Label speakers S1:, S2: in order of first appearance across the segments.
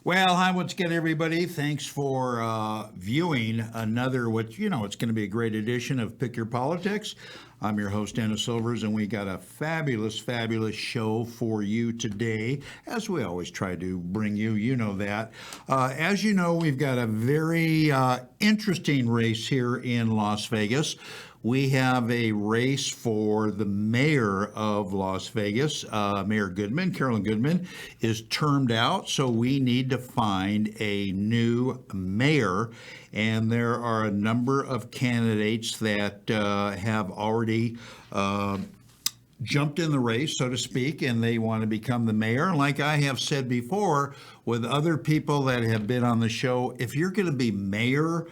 S1: Well, hi, once again, everybody. Thanks for viewing another, it's going to be a great edition of Pick Your Politics. I'm your host, Dennis Silvers, and we got a fabulous, fabulous show for you today, as we always try to bring you. You know that. As you know, we've got a very interesting race here in Las Vegas. We have a race for the mayor of Las Vegas. Mayor Goodman, Carolyn Goodman, is termed out, so we need to find a new mayor. And there are a number of candidates that have already jumped in the race, so to speak, and they want to become the mayor. And like I have said before, with other people that have been on the show, if you're going to be mayor,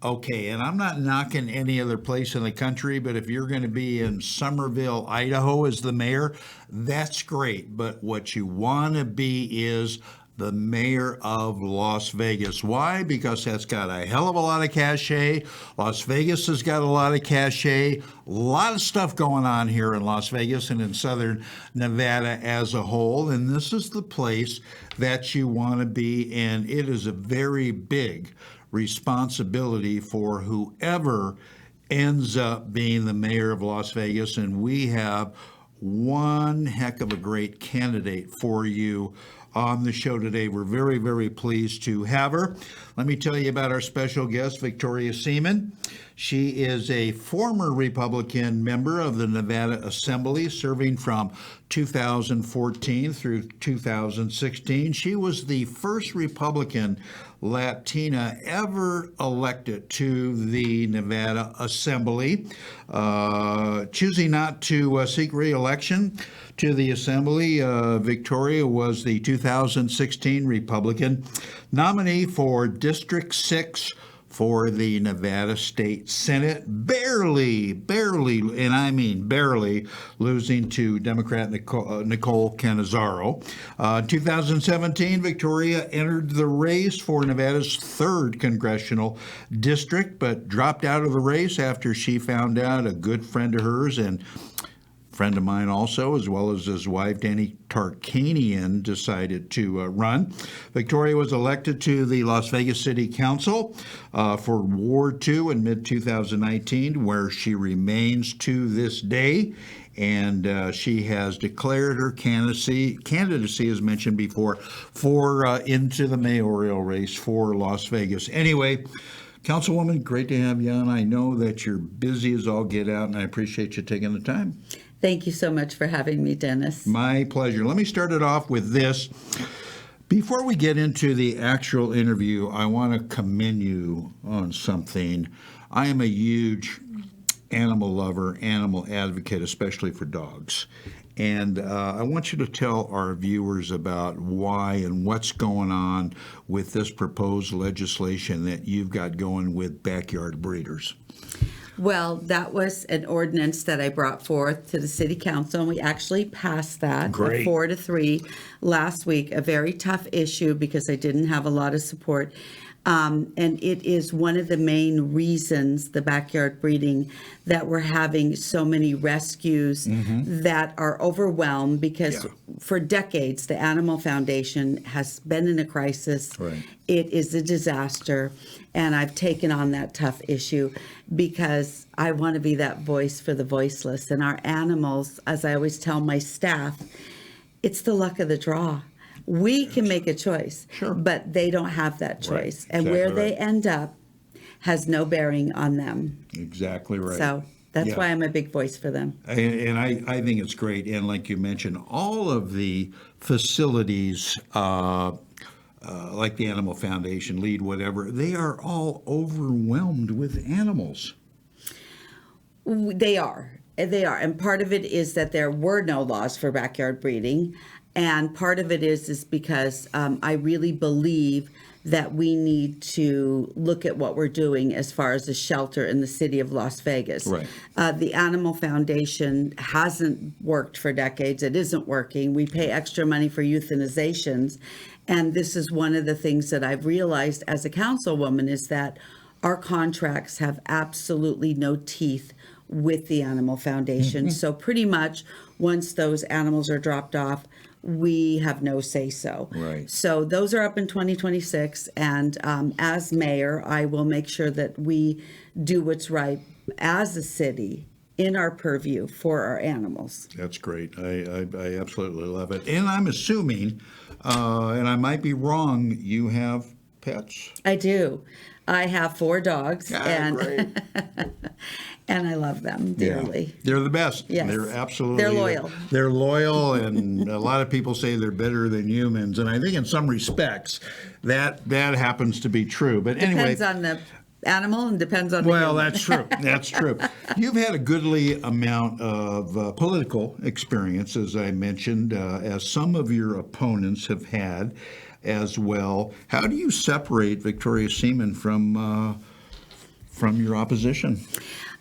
S1: okay, and I'm not knocking any other place in the country, but if you're going to be in Summerville, Idaho as the mayor, that's great. But what you want to be is the mayor of Las Vegas. Why? Because that's got a hell of a lot of cachet. Las Vegas has got a lot of cachet. A lot of stuff going on here in Las Vegas and in southern Nevada as a whole. And this is the place that you want to be in. It is a very big responsibility for whoever ends up being the mayor of Las Vegas, and we have one heck of a great candidate for you on the show today. We're very, very pleased to have her. Let me tell you about our special guest, Victoria Seaman. She is a former Republican member of the Nevada Assembly, serving from 2014 through 2016. She was the first Republican Latina ever elected to the Nevada Assembly, choosing not to seek re-election to the Assembly. Victoria was the 2016 Republican nominee for District 6 for the Nevada State Senate, barely, and I mean barely, losing to Democrat Nicole Cannizzaro. 2017, Victoria entered the race for Nevada's 3rd congressional district, but dropped out of the race after she found out a good friend of hers and friend of mine also, as well as his wife, Danny Tarkanian, decided to run. Victoria was elected to the Las Vegas City Council for Ward 2 in mid-2019, where she remains to this day. And she has declared her candidacy, as mentioned before, for into the mayoral race for Las Vegas. Anyway, Councilwoman, great to have you on. I know that you're busy as all get out, and I appreciate you taking the time.
S2: Thank you so much for having me, Dennis.
S1: My pleasure. Let me start it off with this. Before we get into the actual interview, I want to commend you on something. I am a huge animal lover, animal advocate, especially for dogs. And I want you to tell our viewers about why and what's going on with this proposed legislation that you've got going with backyard breeders.
S2: Well, that was an ordinance that I brought forth to the City Council, and we actually passed that,
S1: Great.
S2: 4-3 last week. A very tough issue because I didn't have a lot of support. And it is one of the main reasons, the backyard breeding, that we're having so many rescues that are overwhelmed because for decades, the Animal Foundation has been in a crisis.
S1: Right.
S2: It is a disaster. And I've taken on that tough issue because I want to be that voice for the voiceless. And our animals, as I always tell my staff, it's the luck of the draw. We can make a choice, but they don't have that choice.
S1: Right.
S2: And
S1: Exactly
S2: where they
S1: right.
S2: end up has no bearing on them.
S1: Exactly right.
S2: So that's why I'm a big voice for them.
S1: And I think it's great. And like you mentioned, all of the facilities, like the Animal Foundation, LEAD, whatever, they are all overwhelmed with animals.
S2: They are. And part of it is that there were no laws for backyard breeding. And part of it is because I really believe that we need to look at what we're doing as far as a shelter in the city of Las Vegas.
S1: Right.
S2: The Animal Foundation hasn't worked for decades. It isn't working. We pay extra money for euthanizations. And this is one of the things that I've realized as a councilwoman is that our contracts have absolutely no teeth with the Animal Foundation. So pretty much once those animals are dropped off, we have no say-so.
S1: Right.
S2: So those are up in 2026, and as mayor, I will make sure that we do what's right as a city in our purview for our animals.
S1: That's great. I absolutely love it. And I'm assuming, and I might be wrong, you have pets?
S2: I do. I have 4 dogs, and
S1: Great.
S2: and I love them dearly.
S1: Yeah. They're the best.
S2: Yes.
S1: They're absolutely.
S2: They're loyal.
S1: They're loyal, and a lot of people say they're better than humans. And I think in some respects that happens to be true. But anyway.
S2: Depends on the animal and depends on the
S1: Well,
S2: human.
S1: that's true. That's true. You've had a goodly amount of political experience, as I mentioned, as some of your opponents have had as well. How do you separate Victoria Seaman from your opposition?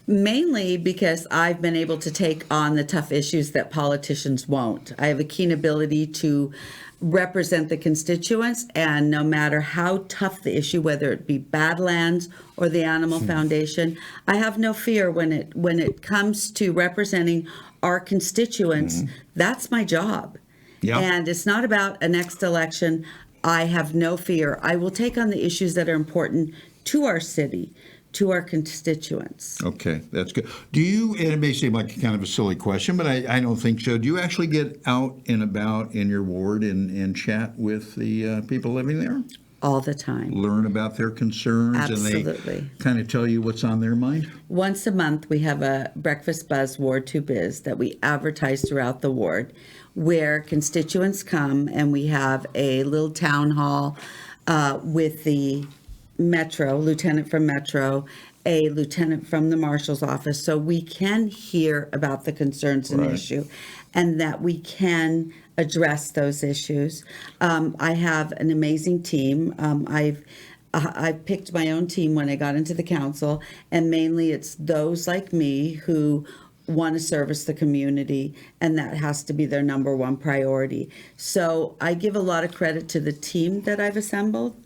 S2: Mainly because I've been able to take on the tough issues that politicians won't. I have a keen ability to represent the constituents, and no matter how tough the issue, whether it be Badlands or the Animal Foundation, I have no fear when it comes to representing our constituents. That's my job.
S1: Yeah.
S2: And it's not about a next election. I have no fear. I will take on the issues that are important to our city, to our constituents.
S1: Okay, that's good. Do you, and it may seem like kind of a silly question, but I don't think so. Do you actually get out and about in your ward and chat with the people living there?
S2: All the time.
S1: Learn about their concerns,
S2: Absolutely.
S1: and they kind of tell you what's on their mind?
S2: Once a month, we have a Breakfast Buzz Ward 2 Biz that we advertise throughout the ward, where constituents come, and we have a little town hall with the Metro, lieutenant from Metro, a lieutenant from the marshal's office, so we can hear about the concerns and
S1: Right.
S2: issue, and that we can address those issues. I have an amazing team. I picked my own team when I got into the council, and mainly it's those like me who want to service the community, and that has to be their number one priority. So I give a lot of credit to the team that I've assembled,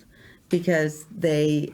S2: because they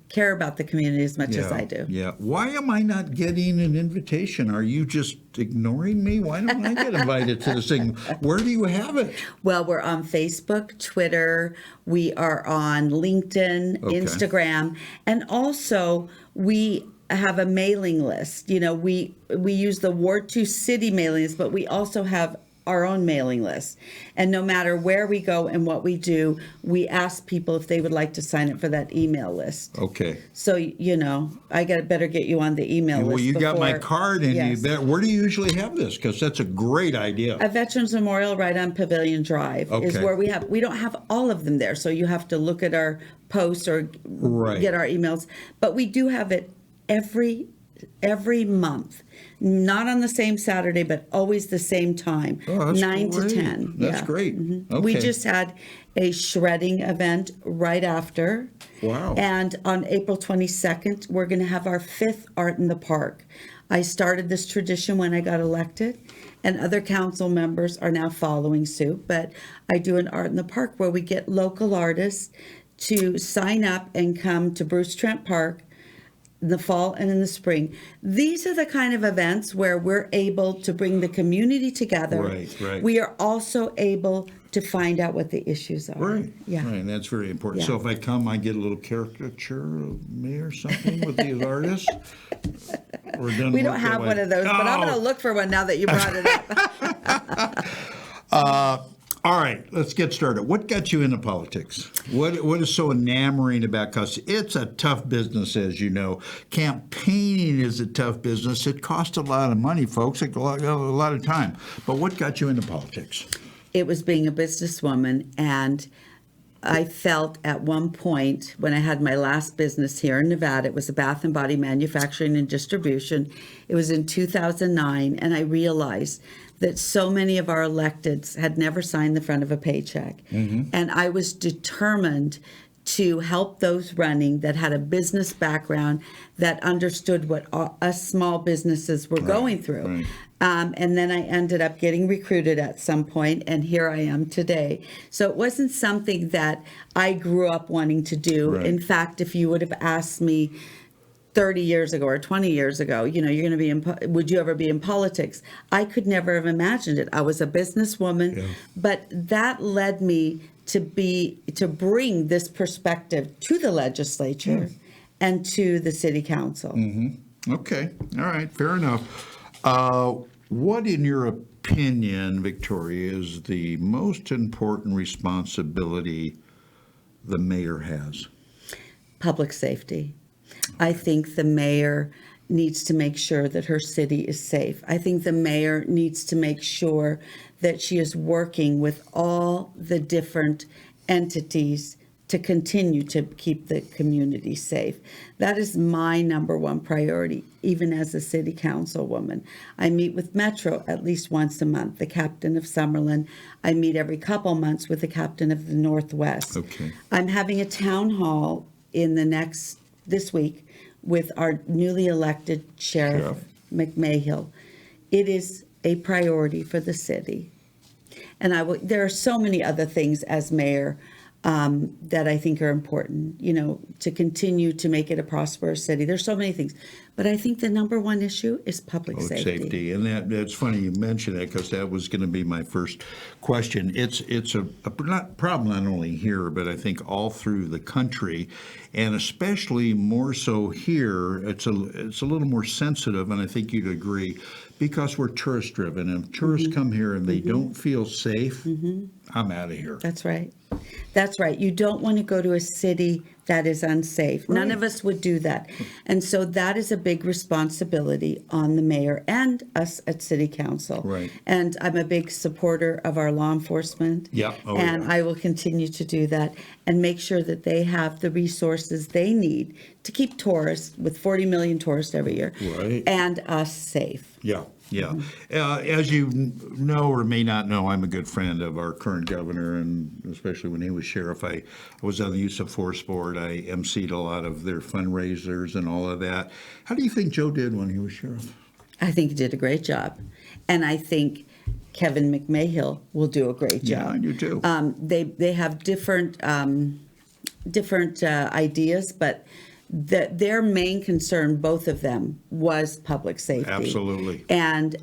S2: care about the community as much as I do.
S1: Yeah. Why am I not getting an invitation? Are you just ignoring me? Why don't I get invited to this thing? Where do you have it?
S2: Well, we're on Facebook, Twitter, we are on LinkedIn,
S1: Okay.
S2: Instagram, and also we have a mailing list. You know, we use the Ward 2 city mailing list, but we also have our own mailing list. And no matter where we go and what we do, we ask people if they would like to sign up for that email list.
S1: Okay.
S2: So, you know, better get you on the email list.
S1: Well, you got my card, and
S2: Yes.
S1: where do you usually have this? Because that's a great idea.
S2: A Veterans Memorial right on Pavilion Drive is
S1: Okay.
S2: where we don't have all of them there. So you have to look at our posts or
S1: Right.
S2: get our emails. But we do have it every month, not on the same Saturday, but always the same time,
S1: Oh, that's
S2: 9
S1: great.
S2: to 10.
S1: That's
S2: Yeah.
S1: great.
S2: We
S1: Okay.
S2: just had a shredding event right after.
S1: Wow.
S2: And on April 22nd, we're going to have our 5th Art in the Park. I started this tradition when I got elected, and other council members are now following suit. But I do an Art in the Park where we get local artists to sign up and come to Bruce Trent Park in the fall and in the spring. These are the kind of events where we're able to bring the community together.
S1: Right.
S2: We are also able to find out what the issues are.
S1: Right.
S2: Yeah.
S1: Right. And that's very important.
S2: Yeah.
S1: So if I come, I get a little caricature of me or something with these artists? Or it doesn't
S2: We don't
S1: work that
S2: have
S1: way?
S2: one of those, but I'm
S1: Oh.
S2: going to look for one now that you brought it up.
S1: All right, let's get started. What got you into politics? What is so enamoring about, because it's a tough business, as you know. Campaigning is a tough business. It costs a lot of money, folks, a lot of time. But what got you into politics?
S2: It was being a businesswoman, and I felt at one point when I had my last business here in Nevada, it was a bath and body manufacturing and distribution. It was in 2009, and I realized that so many of our electeds had never signed the front of a paycheck. And I was determined to help those running that had a business background, that understood what us small businesses were going through.
S1: right.
S2: And then I ended up getting recruited at some point, and here I am today. So it wasn't something that I grew up wanting to do.
S1: Right.
S2: In fact, if you would have asked me 30 years ago or 20 years ago, you're going to be would you ever be in politics? I could never have imagined it. I was a businesswoman,
S1: Yeah.
S2: but that led me to bring this perspective to the legislature and to the city council.
S1: Okay, all right, fair enough. What, in your opinion, Victoria, is the most important responsibility the mayor has?
S2: Public safety. I think the mayor needs to make sure that her city is safe. I think the mayor needs to make sure that she is working with all the different entities to continue to keep the community safe. That is my number one priority, even as a city councilwoman. I meet with Metro at least once a month, the captain of Summerlin. I meet every couple months with the captain of the Northwest.
S1: Okay.
S2: I'm having a town hall this week with our newly elected Sheriff McMahill. It is a priority for the city. And there are so many other things as mayor that I think are important, to continue to make it a prosperous city. There's so many things. But I think the number one issue is public safety.
S1: And that's funny you mention it, because that was going to be my first question. It's a problem not only here, but I think all through the country, and especially more so here. It's a little more sensitive, and I think you'd agree, because we're tourist driven. And if tourists come here and they don't feel safe, I'm out of here.
S2: That's right. That's right. You don't want to go to a city that is unsafe. None of us would do that. And so that is a big responsibility on the mayor and us at city council.
S1: Right.
S2: And I'm a big supporter of our law enforcement.
S1: Yeah. Oh,
S2: and
S1: yeah.
S2: I will continue to do that and make sure that they have the resources they need to keep tourists, with 40 million tourists every year,
S1: Right.
S2: and us safe.
S1: Yeah. Yeah. As you know or may not know, I'm a good friend of our current governor, and especially when he was sheriff, I was on the use of force board. I emceed a lot of their fundraisers and all of that. How do you think Joe did when he was sheriff?
S2: I think he did a great job. And I think Kevin McMahill will do a great job.
S1: Yeah, I do too.
S2: They have different ideas, but their main concern, both of them, was public safety.
S1: Absolutely.
S2: And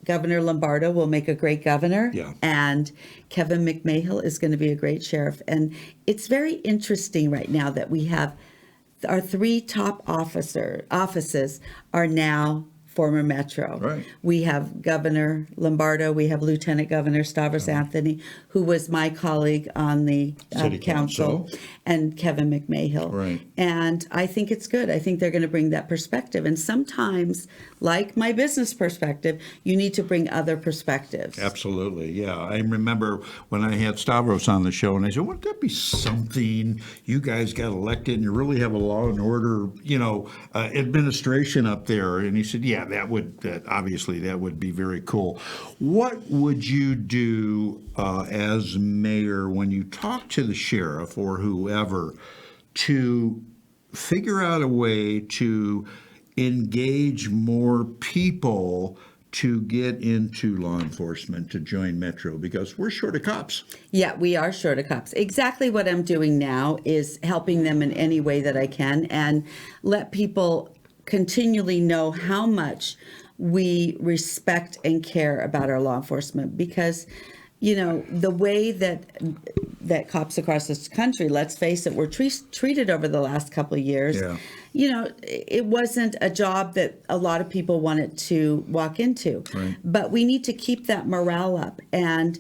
S2: Governor Lombardo will make a great governor.
S1: Yeah.
S2: And Kevin McMahill is going to be a great sheriff. And it's very interesting right now that we have our three top offices are now former Metro.
S1: Right.
S2: We have Governor Lombardo, we have Lieutenant Governor Stavros Anthony, who was my colleague on the
S1: City
S2: council, and Kevin McMahill.
S1: Right.
S2: And I think it's good. I think they're going to bring that perspective. And sometimes, like my business perspective, you need to bring other perspectives.
S1: Absolutely, yeah. I remember when I had Stavros on the show, and I said, wouldn't that be something? You guys got elected, and you really have a law and order, administration up there. And he said, yeah, that would be very cool. What would you do as mayor when you talk to the sheriff or whoever to figure out a way to engage more people to get into law enforcement, to join Metro, because we're short of cops?
S2: Yeah, we are short of cops. Exactly what I'm doing now is helping them in any way that I can, and let people continually know how much we respect and care about our law enforcement, because the way that cops across this country, let's face it, were treated over the last couple of years.
S1: Yeah.
S2: It wasn't a job that a lot of people wanted to walk into.
S1: Right.
S2: But we need to keep that morale up and,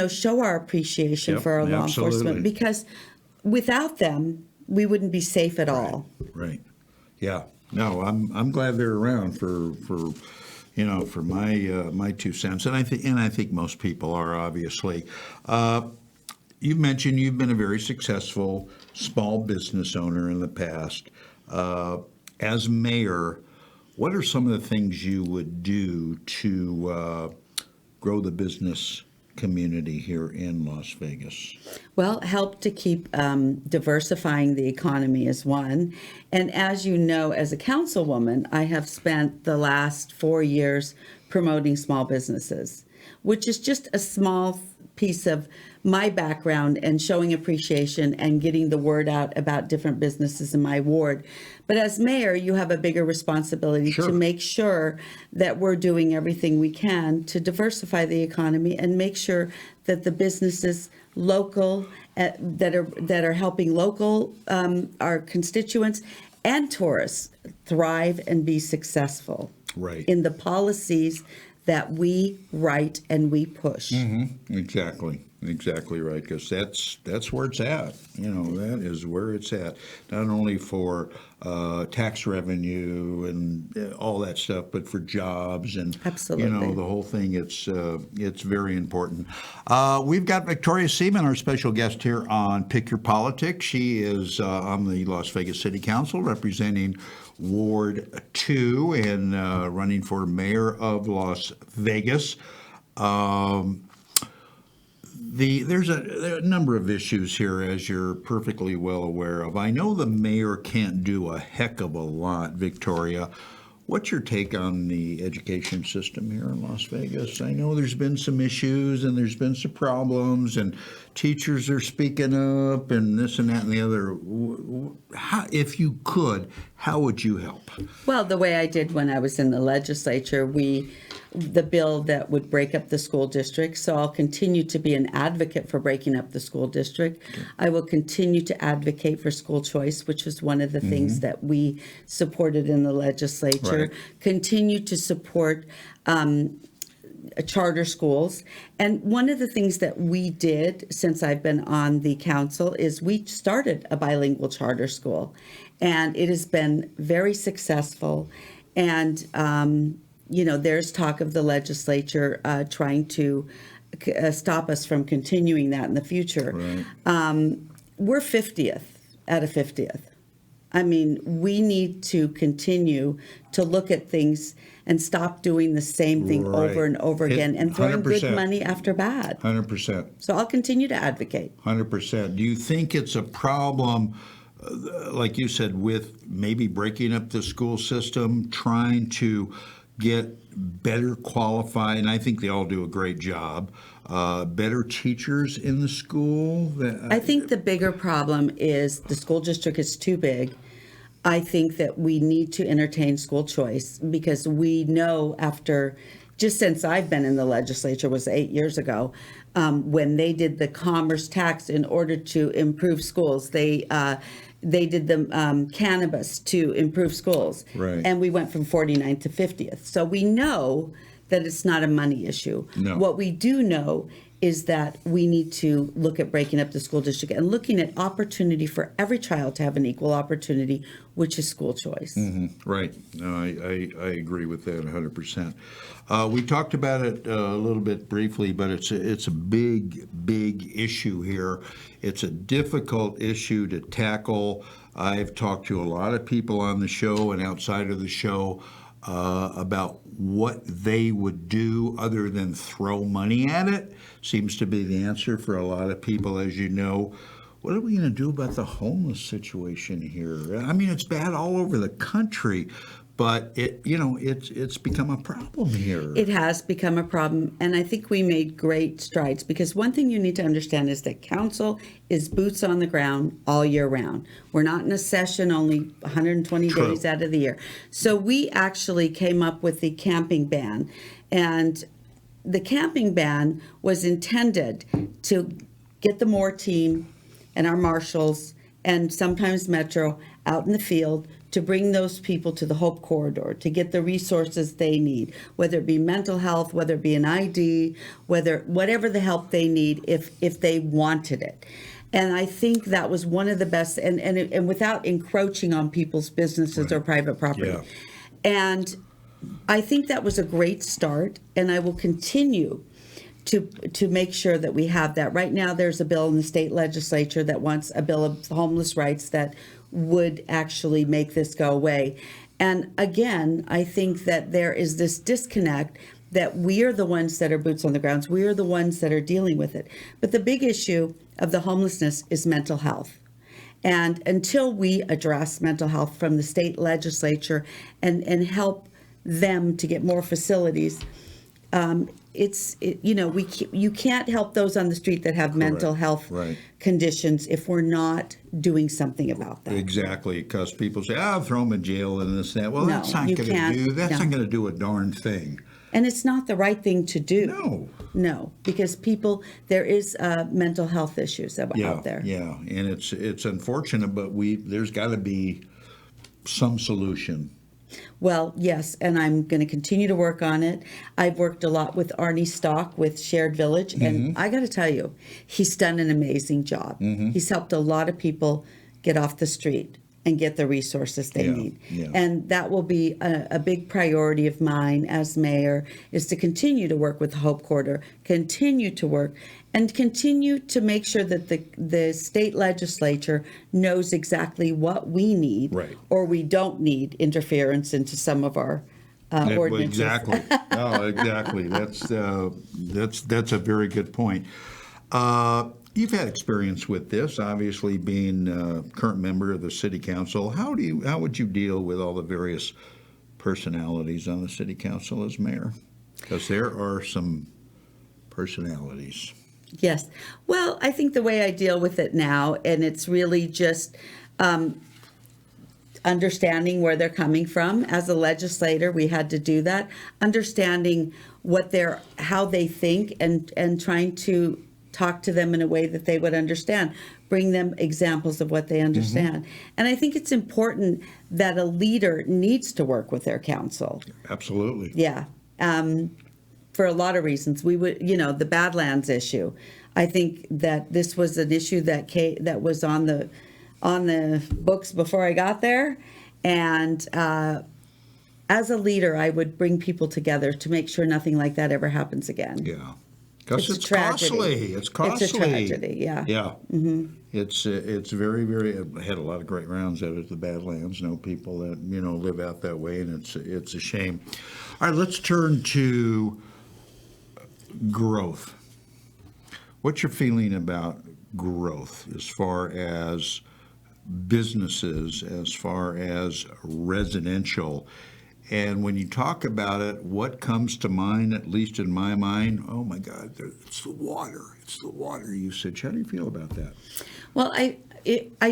S2: show our appreciation for our law enforcement, because without them, we wouldn't be safe at all.
S1: Right. Yeah. No, I'm glad they're around for my 2 cents, and I think most people are, obviously. You've mentioned you've been a very successful small business owner in the past. As mayor, what are some of the things you would do to grow the business community here in Las Vegas?
S2: Well, help to keep diversifying the economy is one. And as you know, as a councilwoman, I have spent the last 4 years promoting small businesses, which is just a small piece of my background and showing appreciation and getting the word out about different businesses in my ward. But as mayor, you have a bigger responsibility
S1: Sure.
S2: to make sure that we're doing everything we can to diversify the economy and make sure that the businesses local that are helping local our constituents and tourists thrive and be successful
S1: Right.
S2: in the policies that we write and we push.
S1: Exactly right, because that's where it's at. That is where it's at. Not only for tax revenue and all that stuff, but for jobs and
S2: Absolutely.
S1: the whole thing. It's very important. We've got Victoria Seaman, our special guest here on Pick Your Politics. She is on the Las Vegas City Council representing Ward 2 and running for mayor of Las Vegas. There's a number of issues here, as you're perfectly well aware of. I know the mayor can't do a heck of a lot, Victoria. What's your take on the education system here in Las Vegas? I know there's been some issues and there's been some problems, and teachers are speaking up and this and that and the other. If you could, how would you help?
S2: Well, the way I did when I was in the legislature, the bill that would break up the school district. So I'll continue to be an advocate for breaking up the school district. Okay. I will continue to advocate for school choice, which was one of the things that we supported in the legislature. Right. Continue to support charter schools. And one of the things that we did since I've been on the council is we started a bilingual charter school. And it has been very successful. And there's talk of the legislature trying to stop us from continuing that in the future. Right. We're 50th out of 50th. I mean, we need to continue to look at things and stop doing the same thing over and over again and throwing 100%. Good money after bad.
S1: 100%.
S2: So I'll continue to advocate.
S1: 100%. Do you think it's a problem, like you said, with maybe breaking up the school system, trying to get better qualified, and I think they all do a great job, better teachers in the school?
S2: I think the bigger problem is the school district is too big. I think that we need to entertain school choice because we know just since I've been in the legislature, was 8 years ago, when they did the commerce tax in order to improve schools, they did the cannabis to improve schools.
S1: Right.
S2: And we went from 49th to 50th. So we know that it's not a money issue.
S1: No.
S2: What we do know is that we need to look at breaking up the school district and looking at opportunity for every child to have an equal opportunity, which is school choice.
S1: Mm-hmm. Right. No, I agree with that 100%. We talked about it a little bit briefly, but it's a big issue here. It's a difficult issue to tackle. I've talked to a lot of people on the show and outside of the show about what they would do other than throw money at it. Seems to be the answer for a lot of people, as you know. What are we going to do about the homeless situation here? I mean, it's bad all over the country, but it's become a problem here.
S2: It has become a problem, and I think we made great strides because one thing you need to understand is that council is boots on the ground all year round. We're not in a session only 120
S1: True.
S2: days out of the year. So we actually came up with the camping ban, and the camping ban was intended to get the MORE team and our marshals and sometimes Metro out in the field to bring those people to the Hope Corridor, to get the resources they need, whether it be mental health, whether it be an ID, whatever the help they need if they wanted it. And I think that was one of the best, and without encroaching on people's businesses
S1: Right.
S2: or private property.
S1: Yeah.
S2: And I think that was a great start, and I will continue to make sure that we have that. Right now, there's a bill in the state legislature that wants a bill of homeless rights that would actually make this go away. And again, I think that there is this disconnect that we are the ones that are boots on the ground. We are the ones that are dealing with it. But the big issue of the homelessness is mental health. And until we address mental health from the state legislature and help them to get more facilities, you can't help those on the street that have mental health
S1: Right.
S2: conditions if we're not doing something about that.
S1: Exactly, because people say, "I'll throw them in jail and this and that." Well,
S2: No,
S1: that's not
S2: you
S1: going to
S2: can't.
S1: do. That's
S2: No.
S1: not going to do a darn thing.
S2: And it's not the right thing to do.
S1: No.
S2: No, because there is mental health issues out there.
S1: Yeah, and it's unfortunate, but there's got to be some solution.
S2: Well, yes, and I'm going to continue to work on it. I've worked a lot with Arnie Stock with Shared Village, and I got to tell you, he's done an amazing job. He's helped a lot of people get off the street and get the resources they need.
S1: Yeah.
S2: And that will be a big priority of mine as mayor, is to continue to work with the Hope Corridor, continue to work, and continue to make sure that the state legislature knows exactly what we need,
S1: Right.
S2: or we don't need interference into some of our ordinances.
S1: Exactly. Oh, exactly. That's a very good point. You've had experience with this, obviously being a current member of the city council. How would you deal with all the various personalities on the city council as mayor? Because there are some personalities.
S2: Yes. Well, I think the way I deal with it now, and it's really just understanding where they're coming from. As a legislator, we had to do that, understanding how they think, and trying to talk to them in a way that they would understand, bring them examples of what they understand. And I think it's important that a leader needs to work with their council.
S1: Absolutely.
S2: Yeah. For a lot of reasons. The Badlands issue. I think that this was an issue that was on the books before I got there. And as a leader, I would bring people together to make sure nothing like that ever happens again.
S1: Yeah. Because it's
S2: tragedy.
S1: costly. It's costly.
S2: It's a tragedy, yeah.
S1: Yeah. It's very, very. I had a lot of great rounds out at the Badlands. Know people that live out that way, and it's a shame. All right, let's turn to growth. What's your feeling about growth as far as businesses, as far as residential? And when you talk about it, what comes to mind, at least in my mind, oh my God, it's the water. It's the water usage. How do you feel about that?
S2: Well, I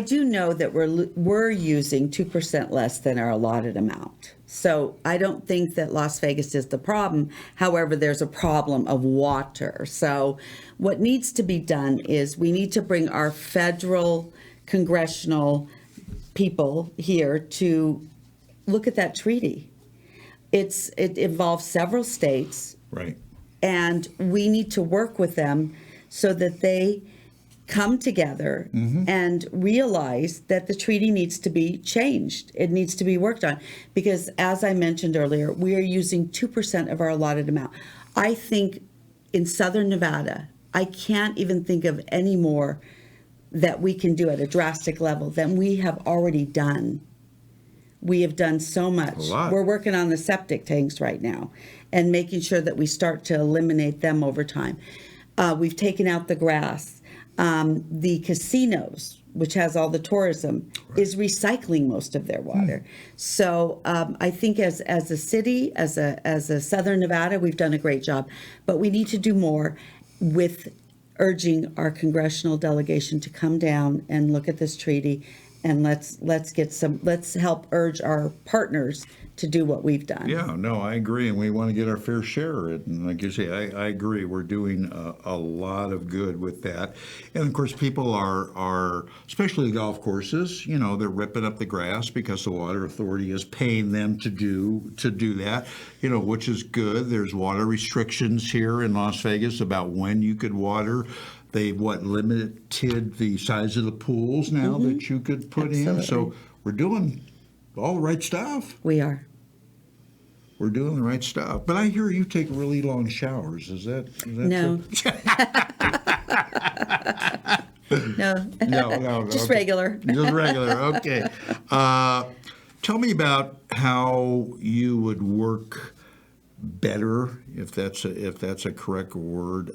S2: do know that we're using 2% less than our allotted amount. So I don't think that Las Vegas is the problem. However, there's a problem of water. So what needs to be done is we need to bring our federal congressional people here to look at that treaty. It involves several states.
S1: Right.
S2: And we need to work with them so that they come together and realize that the treaty needs to be changed. It needs to be worked on. Because as I mentioned earlier, we are using 2% of our allotted amount. I think in Southern Nevada, I can't even think of any more that we can do at a drastic level than we have already done. We have done so much.
S1: A lot.
S2: We're working on the septic tanks right now and making sure that we start to eliminate them over time. We've taken out the grass. The casinos, which has all the tourism, is recycling most of their water. So I think as a city, as a Southern Nevada, we've done a great job. But we need to do more with urging our congressional delegation to come down and look at this treaty, and let's help urge our partners to do what we've done.
S1: Yeah, no, I agree, and we want to get our fair share of it. And like you say, I agree. We're doing a lot of good with that. And of course, people are, especially the golf courses, they're ripping up the grass because the Water Authority is paying them to do that, which is good. There's water restrictions here in Las Vegas about when you could water. They've limited the size of the pools now that you could put in. So we're doing all the right stuff.
S2: We are.
S1: We're doing the right stuff. But I hear you take really long showers. Is that
S2: No. No. Just
S1: okay.
S2: regular.
S1: Just regular. Okay. Tell me about how you would work better, if that's a correct word,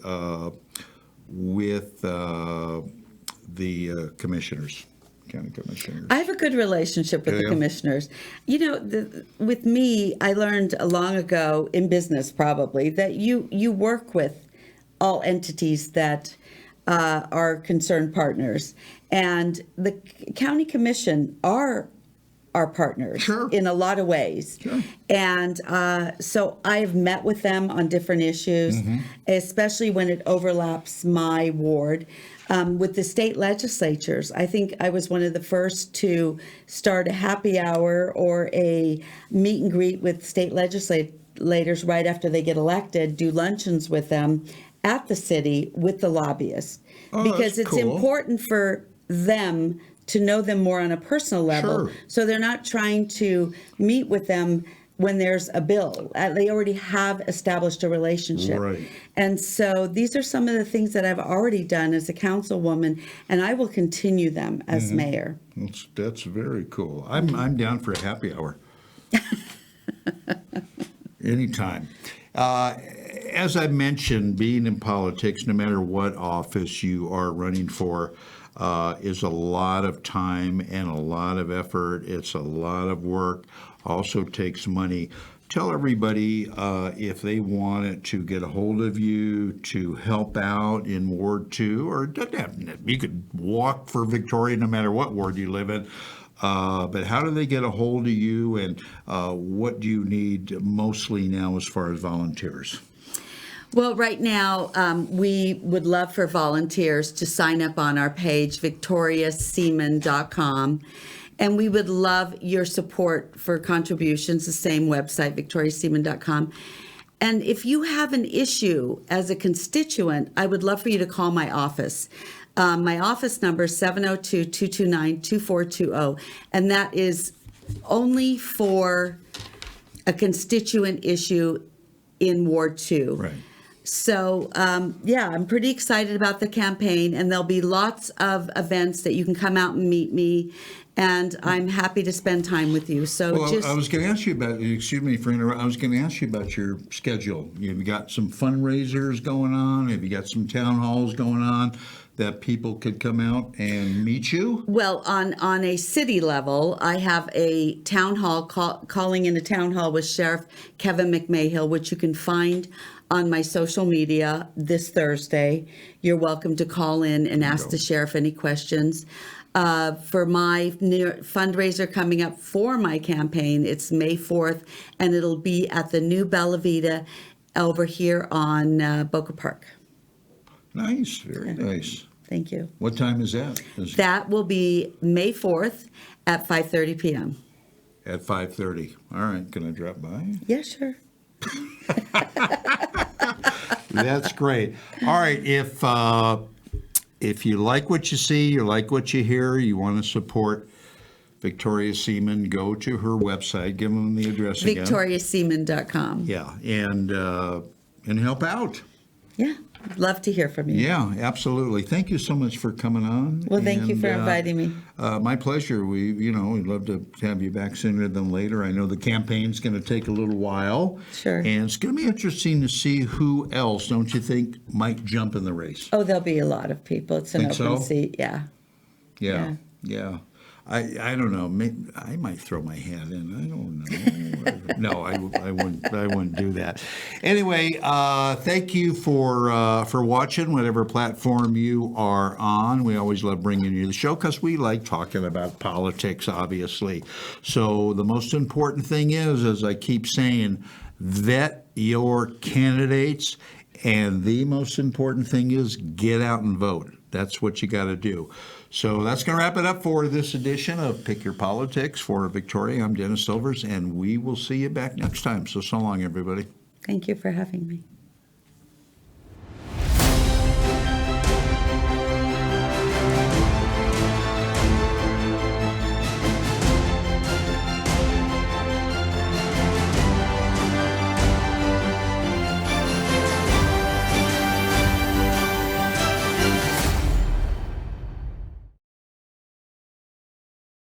S1: with the commissioners. county commissioners?
S2: I have a good relationship with the
S1: Yeah.
S2: commissioners. You know, with me, I learned long ago in business probably that you work with all entities that are concerned partners. And the county commission are our partners
S1: Sure.
S2: in a lot of ways.
S1: Sure.
S2: And so I've met with them on different issues, especially when it overlaps my ward. With the state legislatures, I think I was one of the first to start a happy hour or a meet and greet with state legislators right after they get elected, do luncheons with them at the city with the lobbyists.
S1: Oh,
S2: because
S1: that's
S2: it's
S1: cool.
S2: important for them to know them more on a personal level.
S1: Sure.
S2: So they're not trying to meet with them when there's a bill. They already have established a relationship.
S1: Right.
S2: And so these are some of the things that I've already done as a councilwoman, and I will continue them as mayor.
S1: That's very cool. I'm down for a happy hour. Anytime. As I mentioned, being in politics, no matter what office you are running for, is a lot of time and a lot of effort. It's a lot of work. Also takes money. Tell everybody if they wanted to get a hold of you to help out in Ward 2, or you could walk for Victoria no matter what ward you live in. But how do they get a hold of you, and what do you need mostly now as far as volunteers?
S2: Well, right now, we would love for volunteers to sign up on our page, victoriaseaman.com. And we would love your support for contributions, the same website, victoriaseaman.com. And if you have an issue as a constituent, I would love for you to call my office. My office number is 702-229-2420. And that is only for a constituent issue in Ward 2.
S1: Right.
S2: So, yeah, I'm pretty excited about the campaign, and there'll be lots of events that you can come out and meet me, and I'm happy to spend time with you. So
S1: Well,
S2: just,
S1: I was going to ask you about, excuse me for interrupting, I was going to ask you about your schedule. Have you got some fundraisers going on? Have you got some town halls going on that people could come out and meet you?
S2: well, on a city level, I have a town hall, calling in a town hall with Sheriff Kevin McMahill, which you can find on my social media this Thursday. You're welcome to call in and ask the sheriff any questions. For my fundraiser coming up for my campaign, it's May 4th, and it'll be at the new Bella Vita over here on Boca Park.
S1: Nice, very nice.
S2: Thank you.
S1: What time is that?
S2: That will be May 4th at 5:30 p.m.
S1: At 5:30. All right, can I drop by?
S2: Yeah, sure.
S1: That's great. All right, if you like what you see, you like what you hear, you want to support Victoria Seaman, go to her website, give them the address again.
S2: victoriaseaman.com.
S1: Yeah, and help out.
S2: Yeah, love to hear from you.
S1: Yeah, absolutely. Thank you so much for coming on.
S2: Well, thank you for
S1: And,
S2: inviting me.
S1: My pleasure. We'd love to have you back sooner than later. I know the campaign's going to take a little while.
S2: Sure.
S1: And it's going to be interesting to see who else, don't you think, might jump in the race?
S2: Oh, there'll be a lot of people. It's an
S1: Think
S2: open
S1: so?
S2: seat. Yeah.
S1: Yeah. I don't know. I might throw my hat in. I don't know. No, I wouldn't do that. Anyway, thank you for watching, whatever platform you are on. We always love bringing you the show because we like talking about politics, obviously. So the most important thing is, as I keep saying, vet your candidates. And the most important thing is get out and vote. That's what you got to do. So that's going to wrap it up for this edition of Pick Your Politics for Victoria. I'm Dennis Silvers, and we will see you back next time. So long, everybody.
S2: Thank you for having me.